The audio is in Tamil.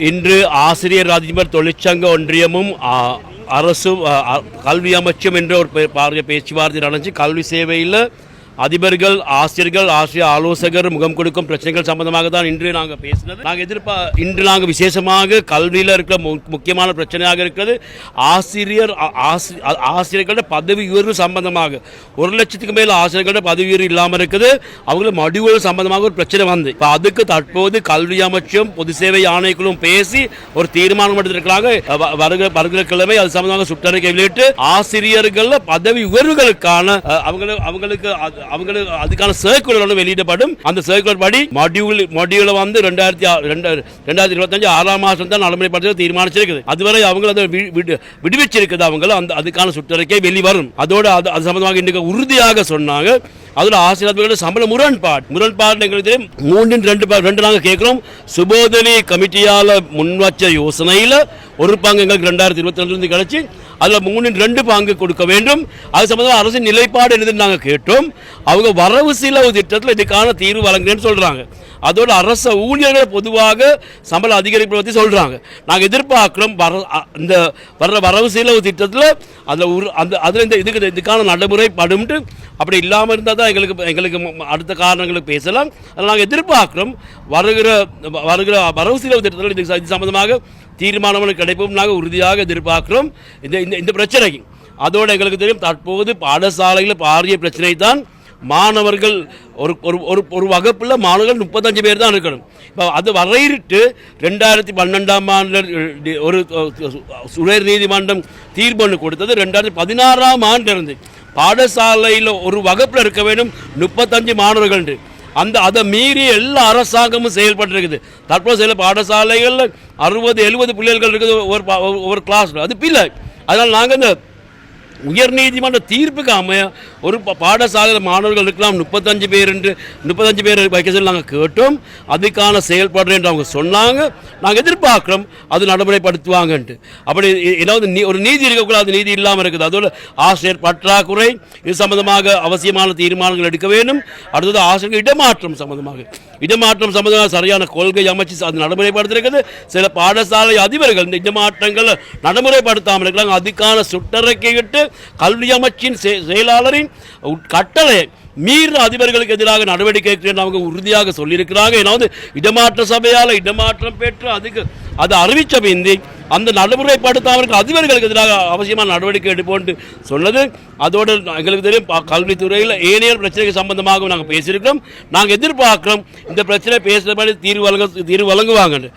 இன்று ஆசிரியர் அதிபர் தொழிற்சங்க ஒன்றியமும் அரசு கல்வி அமைச்சும் என்ற ஒரு பாரிய பேச்சுவார்த்தை நடந்துச்சு. கல்வி சேவையில் அதிபர்கள், ஆசிரியர்கள், ஆசிரியர் ஆலோசகர் முகம் கொடுக்கும் பிரச்சனைகள் சம்பந்தமாக தான் இன்று நாங்கள் பேசினது. இன்று நாங்கள் விசேஷமாக கல்வியில் இருக்கிற முக்கியமான பிரச்சனையாக இருக்கிறது ஆசிரியர்களோட பதவி உயர்வு சம்பந்தமாக. 1 லட்சத்துக்கு மேல் ஆசிரியர்களோட பதவி உயர்வு இல்லாமல் இருக்குது. அவங்களுக்கு மடிவுகள் சம்பந்தமாக ஒரு பிரச்சனை வந்து இப்போ அதுக்கு தற்போது கல்வி அமைச்சும் பொது சேவை ஆணைக்குழுவும் பேசி ஒரு தீர்மானம் எடுத்திருக்கிறாங்க. வருகிற கிழமை அது சம்பந்தமாக சுற்றறிக்கை வெளியிட்டு ஆசிரியர்கள் பதவி உயர்வுகளுக்கான அவங்களுக்கு அதுக்கான சர்க்குலர் வெளியிடப்படும். அந்த சர்க்குலர் படி மாடியூல வந்து 2025 6ஆம் மாதம் தான் நடைமுறைப்படுத்த தீர்மானிச்சிருக்குது. அதுவரை அவங்க அதை விடுவிச்சிருக்குது. அவங்க அதுக்கான சுற்றறிக்கை வெளிவரும். அதோடு அது சம்பந்தமாக இன்னைக்கு உறுதியாக சொன்னாங்க. அதில் ஆசிரியர்களோட சம்பள முரண்பாடு எங்களுக்கு 3-2 நாங்கள் கேட்கிறோம். சுபோதனி கமிட்டியால் முன்வச்ச யோசனையில் ஒரு பங்கு எங்களுக்கு 2022 கிடைச்சி அதில் 3-2 பங்கு கொடுக்க வேண்டும். அது சம்பந்தமாக அரசின் நிலைப்பாடு என்னது நாங்கள் கேட்டோம். அவங்க வரவு செலவு திட்டத்தில் இதுக்கான தீர்வு வழங்குறேன்னு சொல்றாங்க. அதோட அரசு ஊழியர்கள் பொதுவாக சம்பள அதிகரிப்பு பற்றி சொல்றாங்க. நாங்கள் எதிர்பார்க்கிறோம் இந்த வர்ற வரவு செலவு திட்டத்தில் அதில் இதுக்கான நடைமுறைப்படும். அப்படி இல்லாமல் இருந்தால் தான் எங்களுக்கு அடுத்த காரணங்களுக்கு பேசலாம். அதில் நாங்கள் எதிர்பார்க்கிறோம் வருகிற வரவு செலவு திட்டத்தில் இது சம்பந்தமாக தீர்மானங்கள் கிடைப்பும் நாங்கள் உறுதியாக எதிர்பார்க்கிறோம் இந்த பிரச்சனைக்கு. அதோடு எங்களுக்கு தெரியும் தற்போது பாடசாலையில் பாரிய பிரச்சனை தான் மாணவர்கள். ஒரு வகுப்பில் மாணவர்கள் 35 பேர் தான் இருக்கணும். இப்போ அது வரையிட்டு 2012ஆம் ஆண்டு ஒரு உயர் நீதிமன்றம் தீர்ப்பு கொடுத்தது. 2016ஆம் ஆண்டு இருந்து பாடசாலையில் ஒரு வகுப்பில் இருக்க வேண்டும் 35 மாணவர்கள். அதை மீறி எல்லா அரசாங்கமும் செயல்பட்டு தற்போது சில பாடசாலைகளில் 60-70 பிள்ளைகள் இருக்குது ஒரு கிளாஸ். அது பிள்ளை. அதனால் நாங்கள் இந்த உயர் நீதிமன்ற தீர்ப்புக்கு அமைய ஒரு பாடசாலையில் மாணவர்கள் இருக்கலாம் 35 பேர் வைக்க சொல்லி நாங்கள் கேட்டோம். அதுக்கான செயல்பாடு என்று அவங்க சொன்னாங்க. நாங்கள் எதிர்பார்க்கிறோம் அது நடைமுறைப்படுத்துவாங்கன்ட்டு. அப்படி ஏதாவது ஒரு நீதி இருக்கக்கூடாது, நீதி இல்லாமல் இருக்குது. அதோட ஆசிரியர் பற்றாக்குறை இது சம்பந்தமாக அவசியமான தீர்மானங்கள் எடுக்க வேண்டும். அடுத்தது ஆசிரியர் இடமாற்றம் சம்பந்தமாக சரியான கொள்கை அமைச்சு அது நடைமுறைப்படுத்திருக்கிறது. சில பாடசாலை அதிபர்கள் இந்த இடமாற்றங்களை நடைமுறைப்படுத்தாமல் இருக்கலாம். அதுக்கான சுற்றறிக்கையிட்டு கல்வி அமைச்சின் செயலாளரின் கட்டளை மீற அதிபர்களுக்கு எதிராக நடவடிக்கை அவங்க உறுதியாக சொல்லியிருக்கிறாங்க. ஏதாவது இடமாற்ற சபையால் இடமாற்றம் பெற்று அதை அறிவித்த பிந்தி அந்த நடைமுறைப்படுத்தாமல் அதிபர்களுக்கு எதிராக அவசியமான நடவடிக்கை எடுப்போம் சொன்னது. அதோடு எங்களுக்கு தெரியும் கல்வித்துறையில் ஏனைய பிரச்சனைகள் சம்பந்தமாக நாங்கள் பேசியிருக்கிறோம். நாங்கள் எதிர்பார்க்கிறோம் இந்த பிரச்சனை பேசுகிறபடி தீர்வு வழங்குவாங்க.